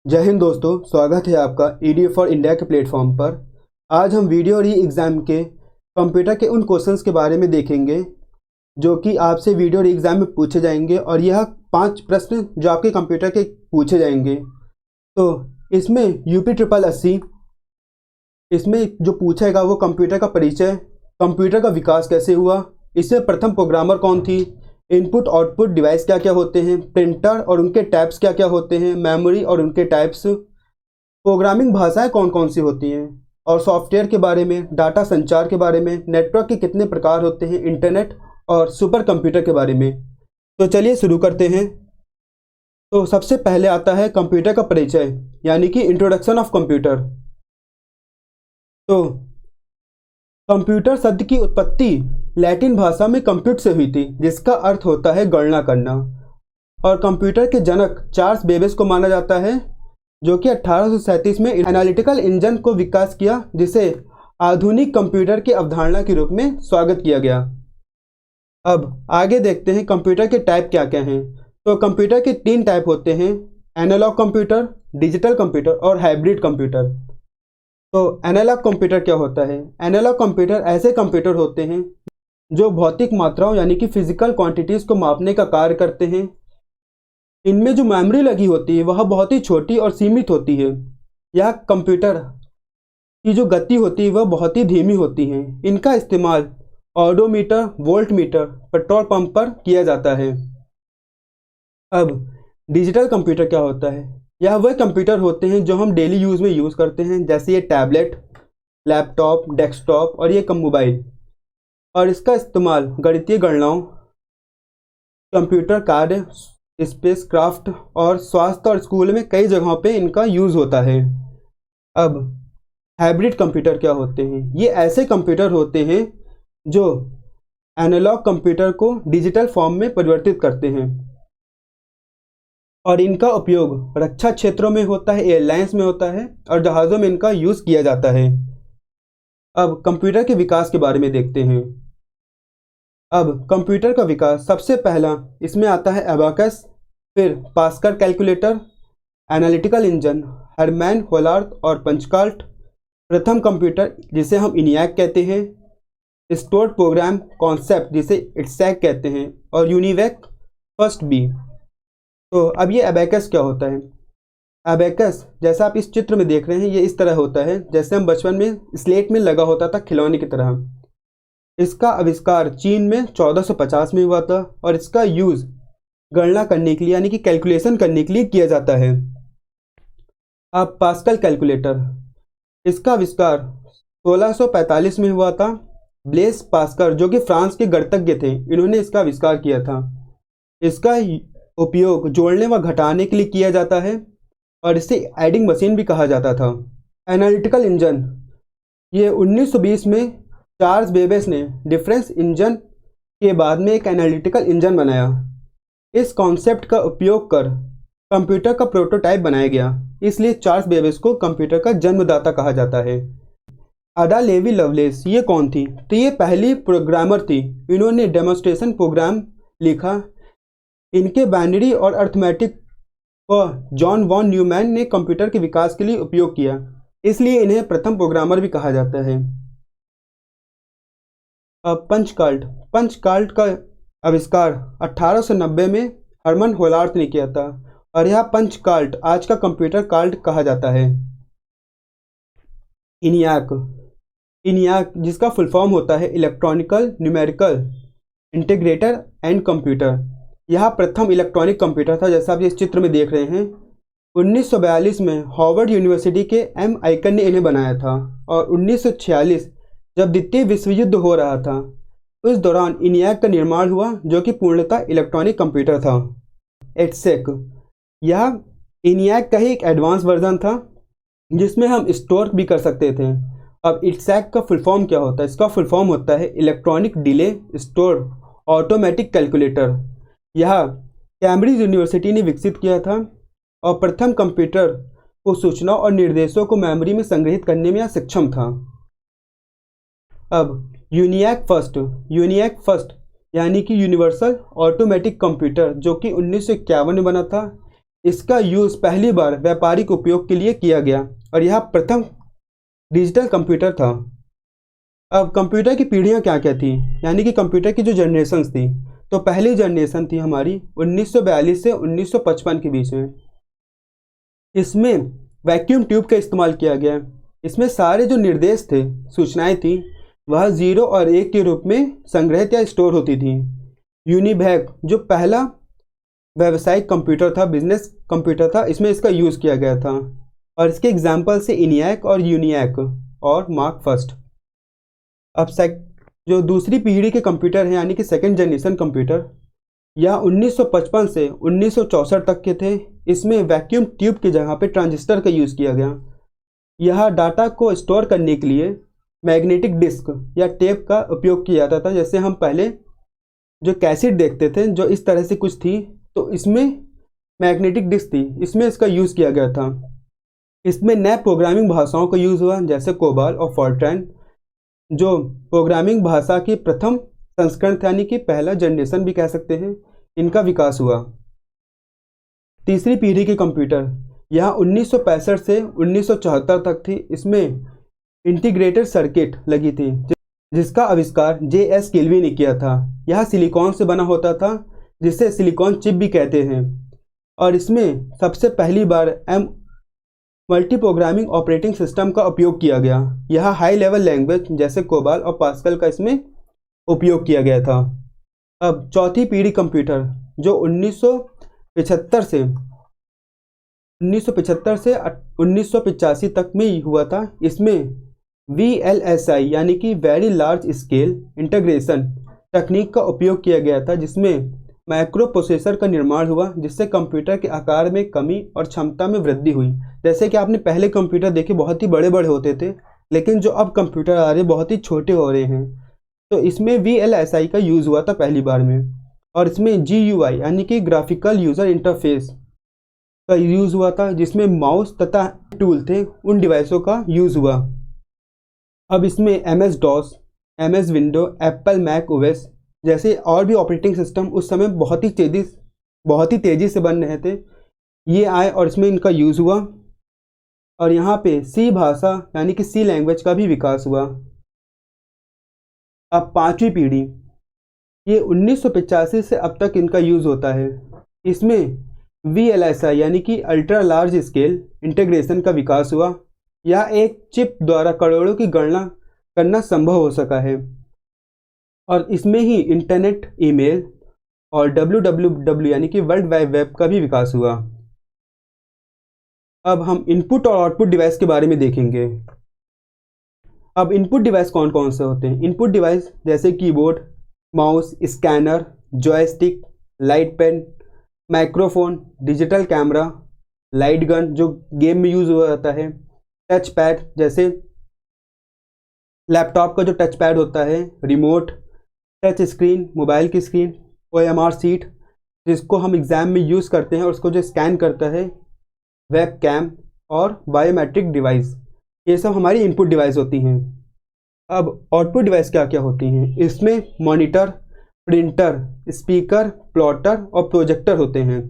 जय हिंद दोस्तों, स्वागत है आपका ईडी फॉर इंडिया के प्लेटफॉर्म पर। आज हम वीडियो री एग्ज़ाम के कंप्यूटर के उन क्वेश्चंस के बारे में देखेंगे जो कि आपसे वीडियो री एग्ज़ाम में पूछे जाएंगे, और यह 5 प्रश्न जो आपके कंप्यूटर के पूछे जाएंगे। तो इसमें यूपी 80 इसमें जो पूछेगा वो कंप्यूटर का परिचय, कंप्यूटर का विकास कैसे हुआ, इसमें प्रथम प्रोग्रामर कौन थी, इनपुट आउटपुट डिवाइस क्या क्या होते हैं, प्रिंटर और उनके टाइप्स क्या क्या होते हैं, मेमोरी और उनके टाइप्स, प्रोग्रामिंग भाषाएं कौन कौन सी होती हैं, और सॉफ्टवेयर के बारे में, डाटा संचार के बारे में, नेटवर्क के कितने प्रकार होते हैं, इंटरनेट और सुपर कंप्यूटर के बारे में। तो चलिए शुरू करते हैं। तो सबसे पहले आता है कंप्यूटर का परिचय, यानी कि इंट्रोडक्शन ऑफ कंप्यूटर। तो कंप्यूटर शब्द की उत्पत्ति लैटिन भाषा में कंप्यूट से हुई थी, जिसका अर्थ होता है गणना करना। और कंप्यूटर के जनक चार्ल्स बेबेज को माना जाता है, जो कि 1837 में एनालिटिकल इंजन को विकास किया, जिसे आधुनिक कंप्यूटर की अवधारणा के रूप में स्वागत किया गया। अब आगे देखते हैं कंप्यूटर के टाइप क्या क्या हैं। तो कंप्यूटर के 3 टाइप होते हैं: एनालॉग कंप्यूटर, डिजिटल कंप्यूटर और हाइब्रिड कंप्यूटर। तो एनालॉग कंप्यूटर क्या होता है? एनालॉग कंप्यूटर ऐसे कंप्यूटर होते हैं जो भौतिक मात्राओं यानी कि फिजिकल क्वांटिटीज़ को मापने का कार्य करते हैं। इनमें जो मेमोरी लगी होती है वह बहुत ही छोटी और सीमित होती है। यह कंप्यूटर की जो गति होती है वह बहुत ही धीमी होती है। इनका इस्तेमाल ऑडोमीटर, वोल्टमीटर, पेट्रोल पंप पर किया जाता है। अब डिजिटल कंप्यूटर क्या होता है? यह वह कंप्यूटर होते हैं जो हम डेली यूज़ में यूज़ करते हैं, जैसे ये टैबलेट, लैपटॉप, डेस्कटॉप और ये मोबाइल। और इसका इस्तेमाल गणितीय गणनाओं, कंप्यूटर कार्य, स्पेस क्राफ्ट और स्वास्थ्य और स्कूल में कई जगहों पे इनका यूज़ होता है। अब हाइब्रिड कंप्यूटर क्या होते हैं? ये ऐसे कंप्यूटर होते हैं जो एनालॉग कंप्यूटर को डिजिटल फॉर्म में परिवर्तित करते हैं, और इनका उपयोग रक्षा क्षेत्रों में होता है, एयरलाइंस में होता है और जहाज़ों में इनका यूज़ किया जाता है। अब कंप्यूटर के विकास के बारे में देखते हैं। अब कंप्यूटर का विकास सबसे पहला इसमें आता है एबाकस, फिर पास्कल कैलकुलेटर, एनालिटिकल इंजन, हरमैन होलार्थ और पंचकाल्ट, प्रथम कंप्यूटर जिसे हम इनियाक कहते हैं, स्टोर्ड प्रोग्राम कॉन्सेप्ट जिसे इट्सैक कहते हैं, और यूनिवैक फर्स्ट बी। तो अब ये एबाकस क्या होता है? एबाकस जैसा आप इस चित्र में देख रहे हैं, ये इस तरह होता है जैसे हम बचपन में स्लेट में लगा होता था खिलौने की तरह। इसका आविष्कार चीन में 1450 में हुआ था, और इसका यूज़ गणना करने के लिए यानी कि कैलकुलेशन करने के लिए किया जाता है। अब पास्कल कैलकुलेटर, इसका आविष्कार 1645 में हुआ था। ब्लेस पास्कल जो कि फ्रांस के गणितज्ञ थे, इन्होंने इसका आविष्कार किया था। इसका उपयोग जोड़ने व घटाने के लिए किया जाता है, और इसे एडिंग मशीन भी कहा जाता था। एनालिटिकल इंजन, ये 1920 में चार्ल्स बेबेज ने डिफरेंस इंजन के बाद में एक एनालिटिकल इंजन बनाया। इस कॉन्सेप्ट का उपयोग कर कंप्यूटर का प्रोटोटाइप बनाया गया, इसलिए चार्ल्स बेबेज को कंप्यूटर का जन्मदाता कहा जाता है। अडा लेवी लवलेस, ये कौन थी? तो ये पहली प्रोग्रामर थी। इन्होंने डेमोन्स्ट्रेशन प्रोग्राम लिखा। इनके बाइनरी और अर्थमेटिक को जॉन वॉन न्यूमैन ने कंप्यूटर के विकास के लिए उपयोग किया, इसलिए इन्हें प्रथम प्रोग्रामर भी कहा जाता है। अब पंचकाल्ट का आविष्कार 1890 में हरमन होलार्थ ने किया था, और यह पंचकाल्ट आज का कंप्यूटर काल्ट कहा जाता है। इनियाक जिसका फुल फॉर्म होता है electronical numerical integrator and computer, यह प्रथम इलेक्ट्रॉनिक कंप्यूटर था, जैसा आप इस चित्र में देख रहे हैं। 1942 में हार्वर्ड यूनिवर्सिटी के एम आइकन ने इन्हें बनाया था, और 1946 जब द्वितीय विश्व युद्ध हो रहा था उस दौरान इनियाक का निर्माण हुआ, जो कि पूर्णतः इलेक्ट्रॉनिक कंप्यूटर था। एटसेक, यह इनियाक का ही एक एडवांस वर्जन था जिसमें हम स्टोर भी कर सकते थे। अब इट्सैक का फुल फॉर्म क्या होता है? इसका फुल फॉर्म होता है electronic delay store automatic calculator. यह कैम्ब्रिज यूनिवर्सिटी ने विकसित किया था, और प्रथम कंप्यूटर को सूचनाओं और निर्देशों को मेमोरी में संग्रहित करने में यह सक्षम था। अब यूनियाक फर्स्ट यानी कि यूनिवर्सल ऑटोमेटिक कंप्यूटर, जो कि 1951 में बना था। इसका यूज़ पहली बार व्यापारिक उपयोग के लिए किया गया और यह प्रथम डिजिटल कंप्यूटर था। अब कंप्यूटर की पीढ़ियाँ क्या क्या थी, यानी कि कंप्यूटर की जो जनरेशन्स थी, तो पहली जनरेशन थी हमारी 1942 से 1955 के बीच में। इसमें वैक्यूम ट्यूब का इस्तेमाल किया गया। इसमें सारे जो निर्देश थे, सूचनाएं थी, वह 0 और 1 के रूप में संग्रहित या स्टोर होती थी। यूनिवैक जो पहला व्यावसायिक कंप्यूटर था, बिजनेस कंप्यूटर था, इसमें इसका यूज़ किया गया था और इसके एग्जाम्पल से इनियाक और यूनियाक और मार्क फर्स्ट। अब जो दूसरी पीढ़ी के कंप्यूटर हैं, यानी कि सेकेंड जनरेशन कंप्यूटर, यह 1955 से 1964 तक के थे। इसमें वैक्यूम ट्यूब की जगह पे ट्रांजिस्टर का यूज़ किया गया। यह डाटा को स्टोर करने के लिए मैग्नेटिक डिस्क या टेप का उपयोग किया जाता था। जैसे हम पहले जो कैसेट देखते थे, जो इस तरह से कुछ थी, तो इसमें मैग्नेटिक डिस्क थी, इसमें इसका यूज़ किया गया था। इसमें नए प्रोग्रामिंग भाषाओं का यूज़ हुआ, जैसे कोबाल और फॉर्ट्रैन, जो प्रोग्रामिंग भाषा की प्रथम संस्करण थे, यानी कि पहला जनरेशन भी कह सकते हैं, इनका विकास हुआ। तीसरी पीढ़ी के कंप्यूटर यहाँ 1965 से 1974 तक थी। इसमें इंटीग्रेटेड सर्किट लगी थी, जिसका आविष्कार J.S. किल्वी ने किया था। यह सिलिकॉन से बना होता था, जिसे सिलिकॉन चिप भी कहते हैं, और इसमें सबसे पहली बार मल्टी प्रोग्रामिंग ऑपरेटिंग सिस्टम का उपयोग किया गया। यह हाई लेवल लैंग्वेज जैसे कोबाल और पास्कल का इसमें उपयोग किया गया था। अब चौथी पीढ़ी कंप्यूटर जो 1975 से 1985 तक में हुआ था, इसमें VLSI यानी कि वेरी लार्ज स्केल इंटीग्रेशन तकनीक का उपयोग किया गया था, जिसमें माइक्रो प्रोसेसर का निर्माण हुआ, जिससे कंप्यूटर के आकार में कमी और क्षमता में वृद्धि हुई। जैसे कि आपने पहले कंप्यूटर देखे बहुत ही बड़े बड़े होते थे, लेकिन जो अब कंप्यूटर आ रहे बहुत ही छोटे हो रहे हैं। तो इसमें VLSI का यूज़ हुआ था पहली बार में, और इसमें GUI यानी कि ग्राफिकल यूज़र इंटरफेस का यूज़ हुआ था, जिसमें माउस तथा टूल थे, उन डिवाइसों का यूज़ हुआ। अब इसमें MS-DOS, MS window, Apple Mac OS जैसे और भी ऑपरेटिंग सिस्टम उस समय बहुत ही तेज़ी से बन रहे थे, ये आए और इसमें इनका यूज़ हुआ। और यहाँ पे C भाषा यानी कि C लैंग्वेज का भी विकास हुआ। अब पांचवी पीढ़ी, ये 1985 से अब तक इनका यूज़ होता है। इसमें VLSI यानी कि अल्ट्रा लार्ज स्केल इंटीग्रेशन का विकास हुआ। यह एक चिप द्वारा करोड़ों की गणना करना संभव हो सका है, और इसमें ही इंटरनेट, ईमेल और WWW यानी कि वर्ल्ड वाइड वेब का भी विकास हुआ। अब हम इनपुट और आउटपुट डिवाइस के बारे में देखेंगे। अब इनपुट डिवाइस कौन कौन से होते हैं? इनपुट डिवाइस जैसे keyboard, mouse, scanner, joystick, light pen, microphone, digital camera, light gun जो गेम में यूज़ हुआ जाता है, टच पैड जैसे लैपटॉप का जो टच पैड होता है, रिमोट, टच स्क्रीन, मोबाइल की स्क्रीन, OMR सीट जिसको हम एग्ज़ाम में यूज़ करते हैं और उसको जो स्कैन करता है, वेब कैम और बायोमेट्रिक डिवाइस, ये सब हमारी इनपुट डिवाइस होती हैं। अब आउटपुट डिवाइस क्या क्या होती हैं? इसमें मॉनिटर, प्रिंटर, स्पीकर, प्लॉटर और प्रोजेक्टर होते हैं।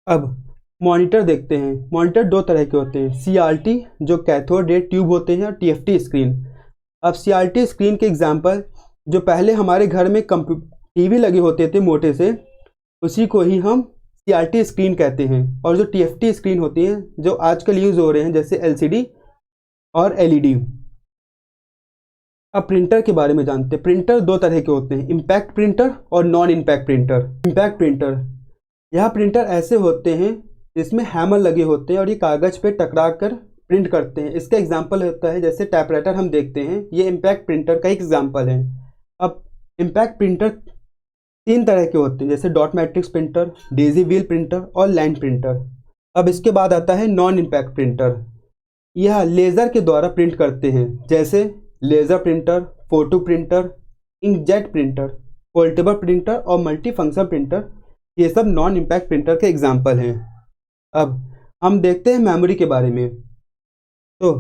अब मॉनिटर देखते हैं। मॉनिटर दो तरह के होते हैं, CRT जो कैथोड रे ट्यूब होते हैं, और TFT स्क्रीन। अब CRT स्क्रीन के एग्जांपल जो पहले हमारे घर में TV लगे होते थे मोटे से, उसी को ही हम CRT स्क्रीन कहते हैं। और जो TFT स्क्रीन होती हैं जो आजकल यूज़ हो रहे हैं, जैसे LCD और LED। अब प्रिंटर के बारे में जानते हैं। प्रिंटर दो तरह के होते हैं, इम्पैक्ट प्रिंटर और non impact printer. Impact printer, यह प्रिंटर ऐसे होते हैं जिसमें हैमर लगे होते हैं और ये कागज़ पे टकरा कर प्रिंट करते हैं। इसका एग्जांपल होता है जैसे टाइपराइटर हम देखते हैं, ये इम्पैक्ट प्रिंटर का एक एग्जांपल है। अब इम्पैक्ट प्रिंटर तीन तरह के होते हैं, जैसे dot matrix printer, Daisy wheel printer और लाइन प्रिंटर। अब इसके बाद आता है नॉन इम्पैक्ट प्रिंटर। यह लेज़र के द्वारा प्रिंट करते हैं, जैसे laser printer, photo printer, inkjet printer, foldable printer और मल्टी फंक्शन प्रिंटर। ये सब नॉन इम्पैक्ट प्रिंटर के एग्जांपल हैं। अब हम देखते हैं मेमोरी के बारे में। तो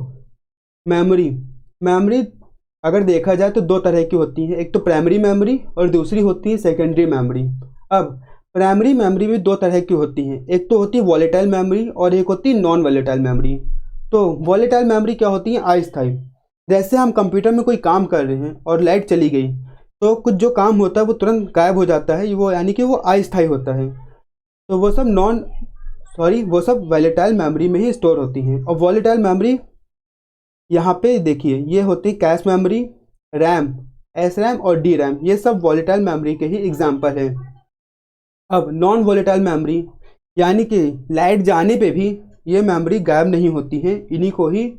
मेमोरी अगर देखा जाए तो दो तरह की होती हैं, एक तो प्राइमरी मेमोरी और दूसरी होती है सेकेंडरी मेमोरी। अब प्राइमरी मेमोरी भी दो तरह की होती हैं, एक तो होती है वॉलेटाइल मेमोरी और एक होती है नॉन वॉलेटाइल मेमोरी। तो वॉलेटाइल मेमोरी क्या होती है? अस्थायी। जैसे हम कंप्यूटर में कोई काम कर रहे हैं और लाइट चली गई तो कुछ जो काम होता है वो तुरंत गायब हो जाता है, वो यानी कि वो अस्थायी होता है। तो वो सब वॉलेटाइल मेमोरी में ही स्टोर होती हैं। और वॉलेटाइल मेमोरी यहाँ पे देखिए, ये होती है cache memory, RAM, S RAM और डी रैम, ये सब वॉलेटाइल मेमोरी के ही एग्जाम्पल हैं। अब नॉन वॉलेटाइल मेमोरी यानी कि लाइट जाने पे भी ये मेमोरी गायब नहीं होती है, इन्हीं को ही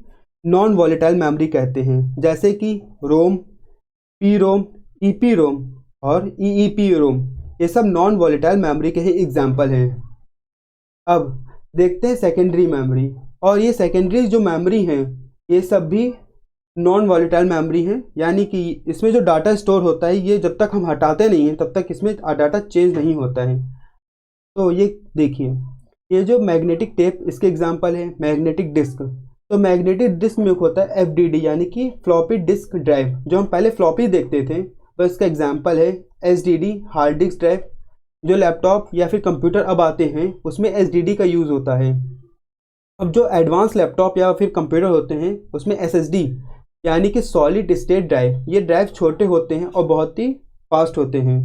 नॉन वॉलेटाइल मेमोरी कहते हैं। जैसे कि रोम, P ROM, E P ROM और ई पी रोम, ये सब नॉन वॉलेटाइल मेमोरी के ही एग्जाम्पल हैं। अब देखते हैं सेकेंडरी मेमोरी। और ये सेकेंडरी जो मेमोरी हैं ये सब भी नॉन वॉलेटाइल मेमोरी हैं, यानी कि इसमें जो डाटा स्टोर होता है ये जब तक हम हटाते नहीं हैं तब तक इसमें डाटा चेंज नहीं होता है। तो ये देखिए, ये जो मैग्नेटिक टेप इसके एग्जांपल है, मैग्नेटिक डिस्क। तो मैग्नेटिक डिस्क में होता है एफडीडी यानी कि फ्लॉपी डिस्क ड्राइव, जो हम पहले फ्लॉपी देखते थे तो इसका एग्जांपल है एसडीडी हार्ड डिस्क ड्राइव। जो लैपटॉप या फिर कंप्यूटर अब आते हैं उसमें एसडीडी का यूज़ होता है। अब जो एडवांस लैपटॉप या फिर कंप्यूटर होते हैं उसमें एसएसडी यानी कि सॉलिड स्टेट ड्राइव, ये ड्राइव छोटे होते हैं और बहुत ही फास्ट होते हैं।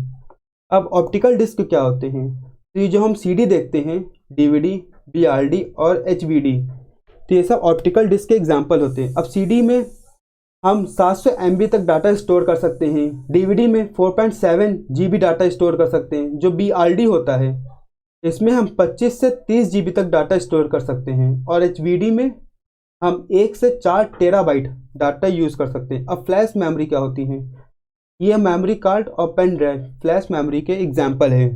अब ऑप्टिकल डिस्क क्या होते हैं? तो ये जो हम सीडी देखते हैं, डीवीडी, बीआरडी और एचवीडी, तो ये सब ऑप्टिकल डिस्क के एग्जांपल होते हैं। अब सीडी में हम 700 MB तक डाटा स्टोर कर सकते हैं, डीवीडी में 4.7 GB डाटा स्टोर कर सकते हैं। जो बीआरडी होता है इसमें हम 25 से 30 GB तक डाटा स्टोर कर सकते हैं, और एचवीडी में हम 1 से 4 टेराबाइट डाटा यूज़ कर सकते हैं। अब फ्लैश मेमोरी क्या होती है? ये मेमोरी कार्ड और पेन ड्राइव फ्लैश मेमोरी के एग्जाम्पल हैं।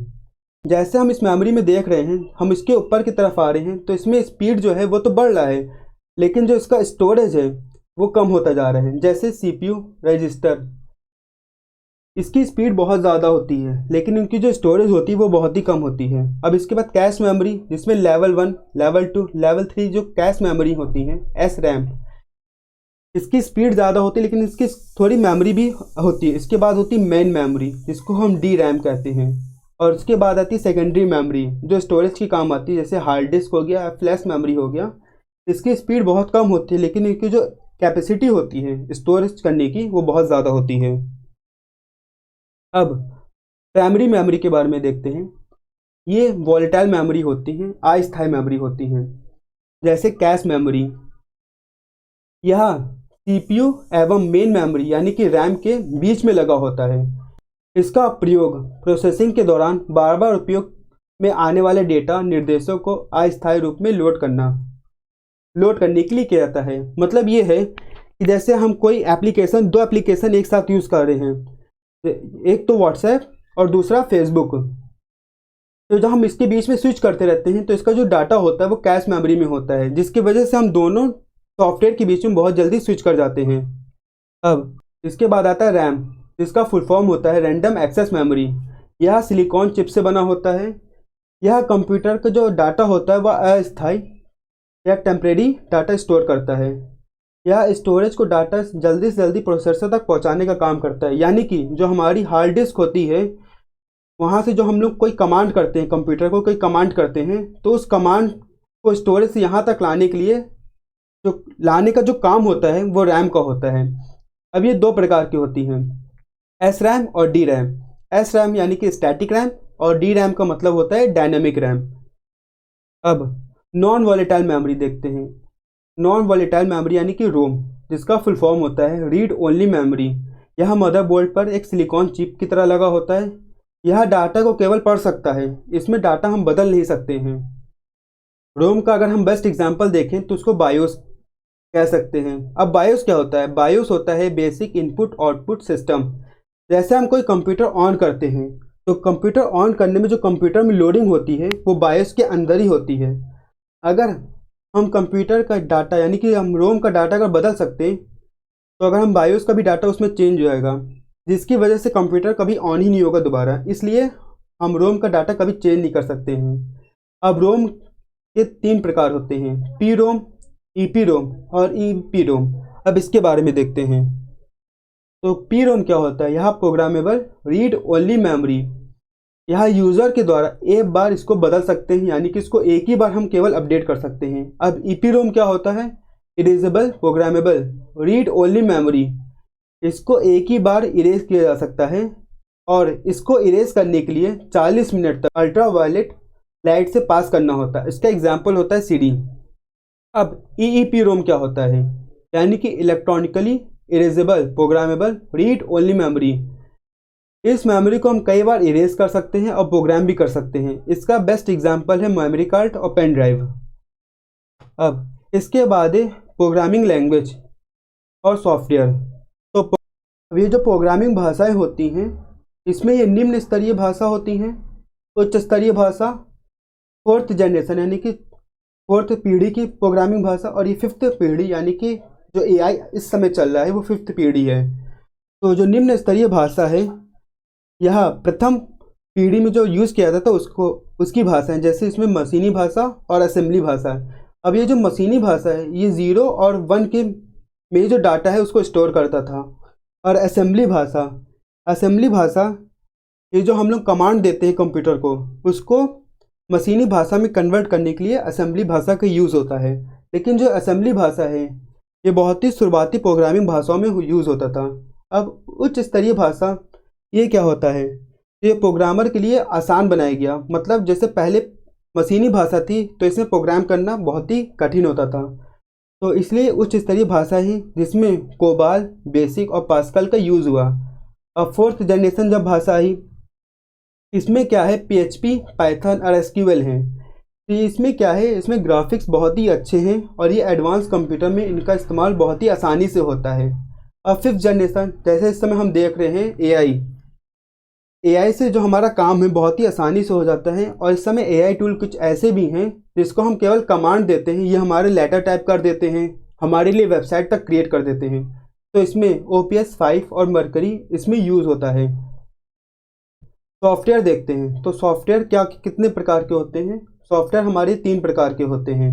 जैसे हम इस मेमोरी में देख रहे हैं, हम इसके ऊपर की तरफ आ रहे हैं तो इसमें स्पीड जो है वो तो बढ़ रहा है, लेकिन जो इसका स्टोरेज है वो कम होता जा रहा है। जैसे सीपीयू रजिस्टर, इसकी स्पीड बहुत ज़्यादा होती है लेकिन इनकी जो स्टोरेज होती है वो बहुत ही कम होती है। अब इसके बाद कैश मेमोरी, जिसमें लेवल 1, लेवल 2, लेवल 3 जो कैश मेमोरी होती हैं, एस रैम, इसकी स्पीड ज़्यादा होती है लेकिन इसकी थोड़ी मेमोरी भी होती है। इसके बाद होती है मेन मेमोरी, जिसको हम डी रैम कहते हैं। और उसके बाद आती है सेकेंडरी मेमोरी, जो स्टोरेज की काम आती है, जैसे हार्ड डिस्क हो गया, फ्लैश मेमोरी हो गया। इसकी स्पीड बहुत कम होती है लेकिन इनकी जो कैपेसिटी होती है स्टोरेज करने की वो बहुत ज़्यादा होती है। अब प्राइमरी मेमोरी के बारे में देखते हैं। ये वॉलेटाइल मेमोरी होती हैं, अस्थायी मेमोरी होती हैं। जैसे कैश मेमोरी, यह सीपीयू एवं मेन मेमोरी यानी कि रैम के बीच में लगा होता है। इसका प्रयोग प्रोसेसिंग के दौरान बार बार उपयोग में आने वाले डेटा निर्देशों को अस्थायी रूप में लोड करने के लिए किया जाता है। मतलब ये है कि जैसे हम कोई एप्लीकेशन, दो एप्लीकेशन एक साथ यूज़ कर रहे हैं, एक तो व्हाट्सएप और दूसरा फेसबुक, तो जब हम इसके बीच में स्विच करते रहते हैं तो इसका जो डाटा होता है वो कैश मेमोरी में होता है, जिसकी वजह से हम दोनों सॉफ्टवेयर के बीच में बहुत जल्दी स्विच कर जाते हैं। अब इसके बाद आता है रैम, जिसका फुल फॉर्म होता है रैंडम एक्सेस मेमोरी। यह सिलिकॉन चिप से बना होता है। यह कंप्यूटर का जो डाटा होता है वह अस्थायी या टेम्परेरी डाटा स्टोर करता है। यह स्टोरेज को डाटा जल्दी से जल्दी प्रोसेसर तक पहुंचाने का काम करता है। यानी कि जो हमारी हार्ड डिस्क होती है, वहाँ से जो हम लोग कोई कमांड करते हैं, कंप्यूटर को कोई कमांड करते हैं, तो उस कमांड को स्टोरेज से यहाँ तक लाने के लिए जो काम होता है वो रैम का होता है। अब ये दो प्रकार की होती हैं, एस रैम और डी रैम। एस रैम यानी कि स्टैटिक रैम और डी रैम का मतलब होता है डायनेमिक रैम। अब नॉन वॉलेटाइल मेमोरी देखते हैं। नॉन वॉलेटाइल मेमोरी यानी कि रोम, जिसका फुल फॉर्म होता है रीड ओनली मेमोरी। यह मदरबोर्ड पर एक सिलिकॉन चिप की तरह लगा होता है। यह डाटा को केवल पढ़ सकता है, इसमें डाटा हम बदल नहीं सकते हैं। रोम का अगर हम बेस्ट एग्जांपल देखें तो उसको बायोस कह सकते हैं। अब बायोस क्या होता है? बायोस होता है बेसिक इनपुट आउटपुट सिस्टम। जैसे हम कोई कंप्यूटर ऑन करते हैं तो कंप्यूटर ऑन करने में जो कंप्यूटर में लोडिंग होती है वो बायोस के अंदर ही होती है। अगर हम कंप्यूटर का डाटा यानी कि हम रोम का डाटा अगर बदल सकते हैं तो अगर हम बायोस का भी डाटा उसमें चेंज हो जाएगा, जिसकी वजह से कंप्यूटर कभी ऑन ही नहीं होगा दोबारा। इसलिए हम रोम का डाटा कभी चेंज नहीं कर सकते हैं। अब रोम के 3 प्रकार होते हैं, P ROM, E P ROM और ई पी रोम। अब इसके बारे में देखते हैं। तो पी रोम क्या होता है? यह प्रोग्रामेबल रीड ओनली मेमोरी। यहाँ यूज़र के द्वारा एक बार इसको बदल सकते हैं, यानी कि इसको एक ही बार हम केवल अपडेट कर सकते हैं। अब EPROM क्या होता है? Erasable programmable read only memory. इसको एक ही बार इरेज किया जा सकता है और इसको इरेज करने के लिए 40 मिनट तक अल्ट्रा वायलेट लाइट से पास करना होता है। इसका एग्जाम्पल होता है CD। अब EEPROM क्या होता है? यानी कि electronically erasable programmable read only memory. इस मेमोरी को हम कई बार इरेज कर सकते हैं और प्रोग्राम भी कर सकते हैं। इसका बेस्ट एग्जांपल है मेमोरी कार्ड और पेन ड्राइव। अब इसके बाद है प्रोग्रामिंग लैंग्वेज और सॉफ्टवेयर। तो अब ये जो प्रोग्रामिंग भाषाएं होती हैं, इसमें ये निम्न स्तरीय भाषा होती हैं, उच्च स्तरीय भाषा, 4th जनरेशन यानी कि 4th पीढ़ी की प्रोग्रामिंग भाषा, और ये 5th पीढ़ी यानी कि जो AI इस समय चल रहा है वो 5th पीढ़ी है। तो जो निम्न स्तरीय भाषा है, यह प्रथम पीढ़ी में जो यूज़ किया जाता था उसकी भाषा है। जैसे इसमें मशीनी भाषा और असेंबली भाषा है। अब ये जो मशीनी भाषा है, ये 0 और 1 के में जो डाटा है उसको स्टोर करता था। और असेंबली भाषा ये जो हम लोग कमांड देते हैं कंप्यूटर को, उसको मशीनी भाषा में कन्वर्ट करने के लिए असेंबली भाषा का यूज़ होता है। लेकिन जो असेंबली भाषा है, ये बहुत ही शुरुआती प्रोग्रामिंग भाषाओं में यूज़ होता था। अब उच्च स्तरीय भाषा ये क्या होता है? ये प्रोग्रामर के लिए आसान बनाया गया। मतलब जैसे पहले मशीनी भाषा थी तो इसमें प्रोग्राम करना बहुत ही कठिन होता था, तो इसलिए उच्च स्तरीय भाषा ही जिसमें कोबाल, बेसिक और पास्कल का यूज़ हुआ। अब 4th जनरेशन जब भाषा आई, इसमें क्या है? PHP, पाइथन और SQL हैं। तो इसमें क्या है? इसमें ग्राफिक्स बहुत ही अच्छे हैं और ये एडवांस कंप्यूटर में इनका इस्तेमाल बहुत ही आसानी से होता है। अब 5th जनरेशन, जैसे इस समय हम देख रहे हैं AI से जो हमारा काम है बहुत ही आसानी से हो जाता है। और इस समय AI टूल कुछ ऐसे भी हैं जिसको हम केवल कमांड देते हैं, ये हमारे लेटर टाइप कर देते हैं, हमारे लिए वेबसाइट तक क्रिएट कर देते हैं। तो इसमें OPS 5 और मरकरी इसमें यूज़ होता है। सॉफ्टवेयर देखते हैं। तो सॉफ्टवेयर कितने प्रकार के होते हैं? सॉफ्टवेयर हमारे 3 प्रकार के होते हैं: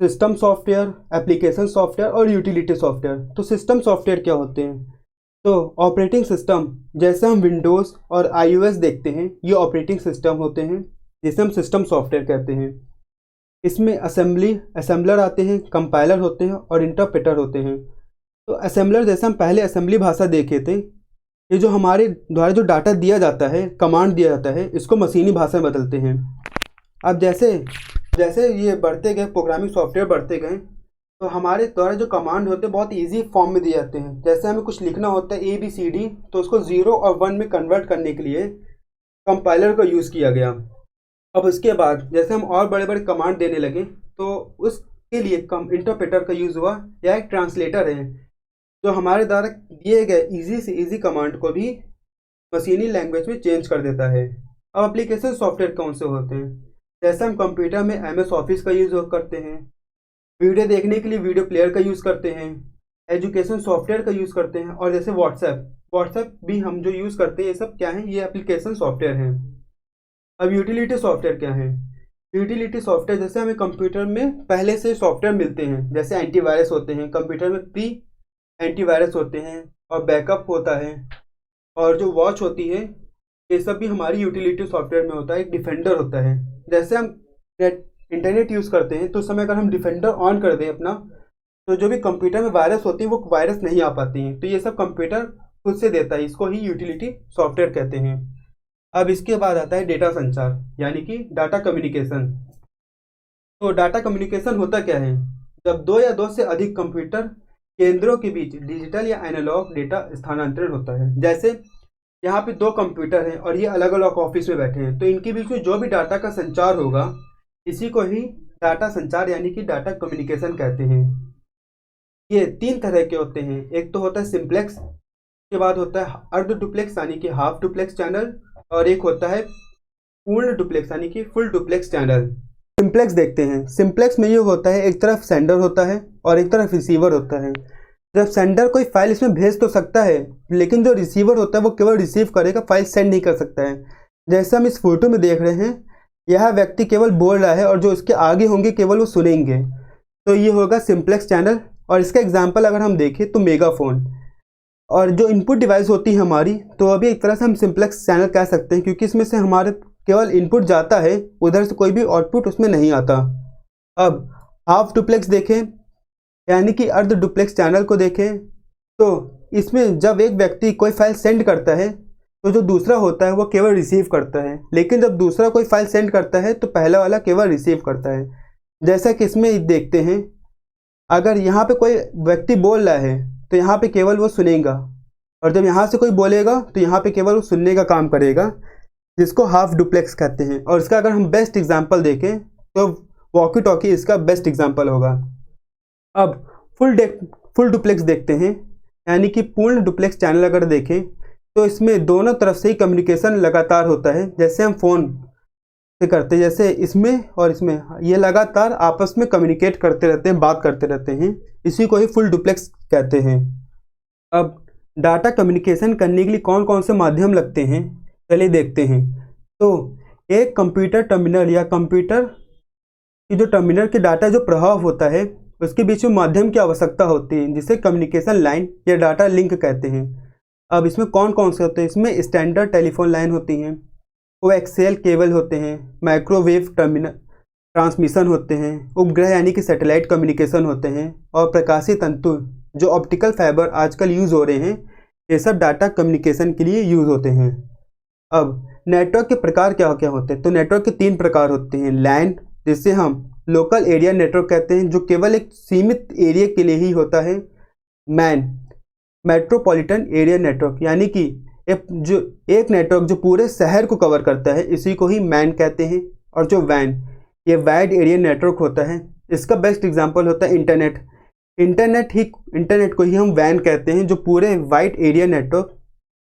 सिस्टम सॉफ्टवेयर, एप्लीकेशन सॉफ्टवेयर और यूटिलिटी सॉफ्टवेयर। तो सिस्टम सॉफ्टवेयर क्या होते हैं? तो ऑपरेटिंग सिस्टम, जैसे हम विंडोज़ और iOS देखते हैं, ये ऑपरेटिंग सिस्टम होते हैं जिसे हम सिस्टम सॉफ्टवेयर कहते हैं। इसमें असेंबलर आते हैं, कंपाइलर होते हैं और इंटरप्रेटर होते हैं। तो असेंबलर, जैसे हम पहले असेंबली भाषा देखे थे, ये जो हमारे द्वारा जो डाटा दिया जाता है, कमांड दिया जाता है, इसको मशीनी भाषा में बदलते हैं। अब जैसे जैसे ये बढ़ते गए, प्रोग्रामिंग सॉफ्टवेयर बढ़ते गए, तो हमारे द्वारा जो कमांड होते हैं बहुत इजी फॉर्म में दिए जाते हैं। जैसे हमें कुछ लिखना होता है ABCD, तो उसको 0 और 1 में कन्वर्ट करने के लिए कंपाइलर का यूज़ किया गया। अब उसके बाद जैसे हम और बड़े बड़े कमांड देने लगे, तो उसके लिए इंटरप्रेटर का यूज़ हुआ, या एक ट्रांसलेटर है जो हमारे द्वारा दिए गए ईजी से ईजी कमांड को भी मशीनी लैंग्वेज में चेंज कर देता है। अब एप्लीकेशन सॉफ्टवेयर कौन से होते हैं? जैसे हम कंप्यूटर में MS ऑफिस का यूज़ करते हैं, वीडियो देखने के लिए वीडियो प्लेयर का यूज़ करते हैं, एजुकेशन सॉफ्टवेयर का यूज़ करते हैं, और जैसे व्हाट्सएप भी हम जो यूज़ करते हैं, ये सब क्या है? ये एप्लीकेशन सॉफ्टवेयर हैं। अब यूटिलिटी सॉफ्टवेयर क्या है? यूटिलिटी सॉफ्टवेयर जैसे हमें कंप्यूटर में पहले से सॉफ्टवेयर मिलते हैं, जैसे एंटीवायरस होते हैं, कंप्यूटर में प्री एंटीवायरस होते हैं और बैकअप होता है, और जो वॉच होती है, ये सब भी हमारी यूटिलिटी सॉफ्टवेयर में होता है। एक डिफेंडर होता है। जैसे हम इंटरनेट यूज़ करते हैं तो उस समय अगर हम डिफेंडर ऑन कर दें अपना, तो जो भी कंप्यूटर में वायरस होती है वो वायरस नहीं आ पाती हैं। तो ये सब कंप्यूटर खुद से देता है, इसको ही यूटिलिटी सॉफ्टवेयर कहते हैं। अब इसके बाद आता है डेटा संचार, यानी कि डाटा कम्युनिकेशन। तो डाटा कम्युनिकेशन होता क्या है? जब 2 या 2 से अधिक कंप्यूटर केंद्रों के बीच डिजिटल या एनालॉग डेटा स्थानांतरण होता है। जैसे यहाँ पे 2 कंप्यूटर हैं और ये अलग अलग ऑफिस में बैठे हैं, तो इनके बीच में जो भी डाटा का संचार होगा, इसी को ही डाटा संचार यानी कि डाटा कम्युनिकेशन कहते हैं। ये 3 तरह के होते हैं। एक तो होता है सिंप्लेक्स, के बाद होता है अर्ध डुप्लेक्स यानी कि हाफ डुप्लेक्स चैनल, और एक होता है पूर्ण डुप्लेक्स यानी कि फुल डुप्लेक्स चैनल। सिंप्लेक्स देखते हैं। सिंप्लेक्स में ये होता है, एक तरफ सेंडर होता है और एक तरफ रिसीवर होता है। जब सेंडर कोई फाइल इसमें भेज तो सकता है, लेकिन जो रिसीवर होता है वो केवल रिसीव करेगा, फाइल सेंड नहीं कर सकता है। जैसे हम इस फोटो में देख रहे हैं, यह व्यक्ति केवल बोल रहा है और जो इसके आगे होंगे केवल वो सुनेंगे। तो ये होगा सिंप्लेक्स चैनल। और इसका एग्जांपल अगर हम देखें तो मेगाफोन, और जो इनपुट डिवाइस होती है हमारी, तो अभी एक तरह से हम सिंप्लेक्स चैनल कह सकते हैं, क्योंकि इसमें से हमारे केवल इनपुट जाता है, उधर से कोई भी आउटपुट उसमें नहीं आता। अब हाफ डुप्लेक्स देखें, यानी कि अर्ध डुप्लेक्स चैनल को देखें, तो इसमें जब एक व्यक्ति कोई फाइल सेंड करता है तो जो दूसरा होता है वो केवल रिसीव करता है, लेकिन जब दूसरा कोई फाइल सेंड करता है तो पहला वाला केवल रिसीव करता है। जैसा कि इसमें देखते हैं, अगर यहाँ पे कोई व्यक्ति बोल रहा है तो यहाँ पे केवल वो सुनेगा, और जब यहाँ से कोई बोलेगा तो यहाँ पे केवल वो सुनने का काम करेगा, जिसको हाफ डुप्लेक्स कहते हैं। और इसका अगर हम बेस्ट एग्जांपल देखें तो वॉकी टॉकी इसका बेस्ट एग्जांपल होगा। अब फुल डुप्लेक्स देखते हैं, यानी कि पूर्ण डुप्लेक्स चैनल अगर देखें तो इसमें दोनों तरफ से ही कम्युनिकेशन लगातार होता है, जैसे हम फ़ोन से करते हैं, जैसे इसमें और इसमें ये लगातार आपस में कम्युनिकेट करते रहते हैं, बात करते रहते हैं, इसी को ही फुल डुप्लेक्स कहते हैं। अब डाटा कम्युनिकेशन करने के लिए कौन कौन से माध्यम लगते हैं, चलिए देखते हैं। तो एक कंप्यूटर टर्मिनल या कंप्यूटर की जो टर्मिनल के डाटा जो प्रवाह होता है उसके बीच में माध्यम की आवश्यकता होती है, जिसे कम्युनिकेशन लाइन या डाटा लिंक कहते हैं। अब इसमें कौन कौन से होते हैं, इसमें स्टैंडर्ड टेलीफोन लाइन होती हैं, कोएक्सियल केबल होते हैं, माइक्रोवेव टर्मिनल ट्रांसमिशन होते हैं, उपग्रह यानी कि सैटेलाइट कम्युनिकेशन होते हैं, और प्रकाशीय तंतु जो ऑप्टिकल फाइबर आजकल यूज़ हो रहे हैं, ये सब डाटा कम्युनिकेशन के लिए यूज़ होते हैं। अब नेटवर्क के प्रकार क्या क्या होते हैं, तो नेटवर्क के 3 प्रकार होते हैं। लैन, जिसे हम लोकल एरिया नेटवर्क कहते हैं, जो केवल एक सीमित एरिया के लिए ही होता है। मैन, मेट्रोपॉलिटन एरिया नेटवर्क, यानी कि एक नेटवर्क जो पूरे शहर को कवर करता है, इसी को ही मैन कहते हैं। और जो वैन, ये वाइड एरिया नेटवर्क होता है। इसका बेस्ट एग्जांपल होता है इंटरनेट को ही हम वैन कहते हैं, जो पूरे वाइड एरिया नेटवर्क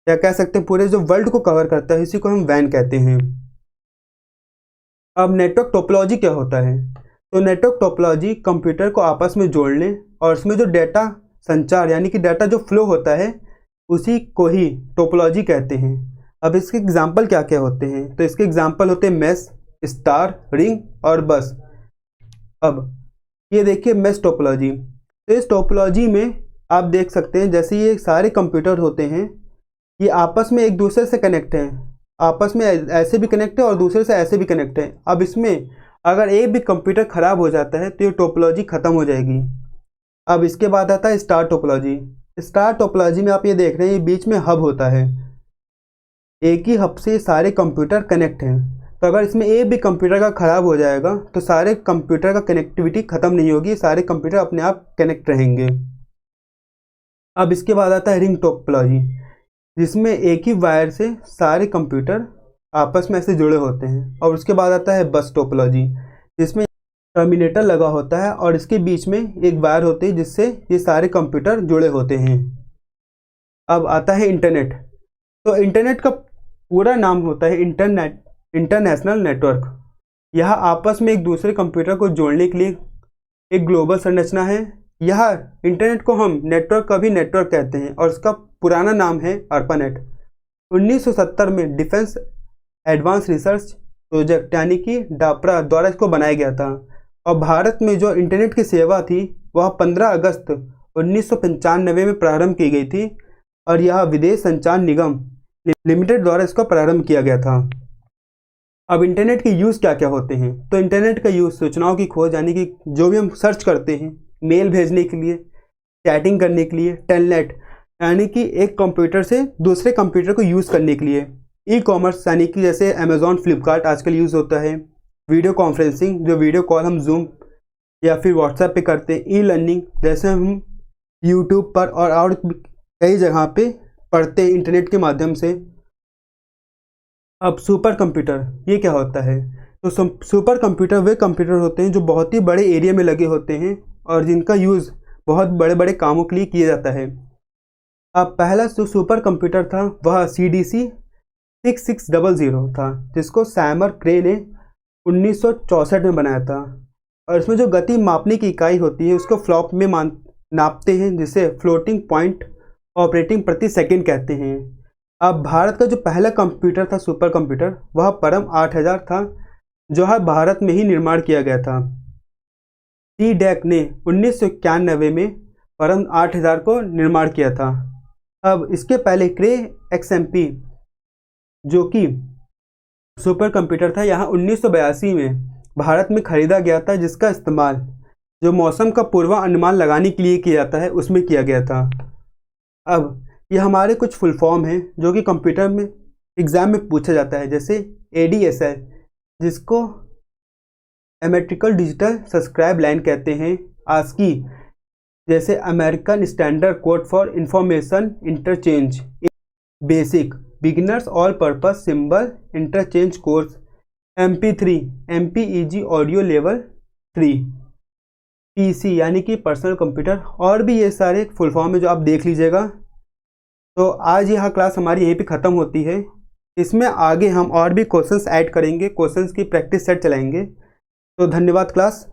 या कह सकते हैं पूरे जो वर्ल्ड को कवर करता है, इसी को हम वैन कहते हैं। अब नेटवर्क टोपोलॉजी क्या होता है, तो नेटवर्क टोपोलॉजी कंप्यूटर को आपस में जोड़ने और उसमें जो डेटा संचार यानी कि डाटा जो फ्लो होता है, उसी को ही टोपोलॉजी कहते हैं। अब इसके एग्जाम्पल क्या क्या होते हैं, तो इसके एग्जाम्पल होते हैं मेश, स्टार, रिंग और बस। अब ये देखिए मेश टोपोलॉजी, तो इस टोपोलॉजी में आप देख सकते हैं जैसे ये सारे कंप्यूटर होते हैं, ये आपस में एक दूसरे से कनेक्ट हैं, आपस में ऐसे भी कनेक्ट है और दूसरे से ऐसे भी कनेक्ट है। अब इसमें अगर एक भी कंप्यूटर ख़राब हो जाता है तो ये टोपोलॉजी ख़त्म हो जाएगी। अब इसके बाद आता है स्टार टोपोलॉजी। स्टार टोपोलॉजी में आप ये देख रहे हैं, ये बीच में हब होता है, एक ही हब से सारे कंप्यूटर कनेक्ट हैं। तो अगर इसमें एक भी कंप्यूटर का ख़राब हो जाएगा तो सारे कंप्यूटर का कनेक्टिविटी ख़त्म नहीं होगी, सारे कंप्यूटर अपने आप कनेक्ट रहेंगे। अब इसके बाद आता है रिंग टोपोलॉजी, जिसमें एक ही वायर से सारे कंप्यूटर आपस में ऐसे जुड़े होते हैं। और उसके बाद आता है बस टोपोलॉजी, जिसमें टर्मिनेटर लगा होता है और इसके बीच में एक वायर होती है जिससे ये सारे कंप्यूटर जुड़े होते हैं। अब आता है इंटरनेट, तो इंटरनेट का पूरा नाम होता है इंटरनेशनल नेटवर्क। यह आपस में एक दूसरे कंप्यूटर को जोड़ने के लिए एक ग्लोबल संरचना है। यह इंटरनेट को हम नेटवर्क का भी नेटवर्क कहते हैं और इसका पुराना नाम है ARPANET। 1970 में डिफेंस एडवांस रिसर्च प्रोजेक्ट यानी कि डापरा द्वारा इसको बनाया गया था। और भारत में जो इंटरनेट की सेवा थी वह 15 अगस्त 1995 में प्रारंभ की गई थी और यह विदेश संचार निगम लिमिटेड द्वारा इसका प्रारंभ किया गया था। अब इंटरनेट के यूज़ क्या क्या होते हैं, तो इंटरनेट का यूज़ सूचनाओं की खोज यानी कि जो भी हम सर्च करते हैं, मेल भेजने के लिए, चैटिंग करने के लिए, टेलनेट यानी कि एक कंप्यूटर से दूसरे कंप्यूटर को यूज़ करने के लिए, ई कॉमर्स यानी कि जैसे अमेज़ॉन, फ्लिपकार्ट आजकल यूज़ होता है, वीडियो कॉन्फ्रेंसिंग जो वीडियो कॉल हम जूम या फिर व्हाट्सएप पे करते हैं, ई लर्निंग जैसे हम यूट्यूब पर और कई जगह पे पढ़ते हैं इंटरनेट के माध्यम से। अब सुपर कंप्यूटर ये क्या होता है, तो सुपर कंप्यूटर वे कंप्यूटर होते हैं जो बहुत ही बड़े एरिया में लगे होते हैं और जिनका यूज़ बहुत बड़े बड़े कामों के लिए किया जाता है। अब पहला जो सुपर कंप्यूटर था वह CDC 6600 था, जिसको सैमर क्रे ने 1964 में बनाया था। और इसमें जो गति मापने की इकाई होती है उसको फ्लॉप में नापते हैं, जिसे फ्लोटिंग पॉइंट ऑपरेटिंग प्रति सेकंड कहते हैं। अब भारत का जो पहला कंप्यूटर था सुपर कंप्यूटर वह परम 8000 था, जो है भारत में ही निर्माण किया गया था। CDEC ने 1991 में परम 8000 को निर्माण किया था। अब इसके पहले क्रे XMP जो कि सुपर कंप्यूटर था, यहाँ 1982 में भारत में खरीदा गया था, जिसका इस्तेमाल जो मौसम का पूर्वानुमान लगाने के लिए किया जाता है उसमें किया गया था। अब ये हमारे कुछ फुल फॉर्म हैं जो कि कंप्यूटर में एग्ज़ाम में पूछा जाता है, जैसे ADSL जिसको एमेट्रिकल डिजिटल सब्सक्राइब लाइन कहते हैं, ASCII जैसे American standard code for information interchange, basic beginners all purpose symbol interchange course, MP3 MPEG audio level 3, PC यानी कि पर्सनल कंप्यूटर, और भी ये सारे फुल फॉर्म है जो आप देख लीजिएगा। तो आज यह क्लास हमारी यहीं पे ख़त्म होती है। इसमें आगे हम और भी क्वेश्चंस ऐड करेंगे, क्वेश्चंस की प्रैक्टिस सेट चलाएंगे। तो धन्यवाद क्लास।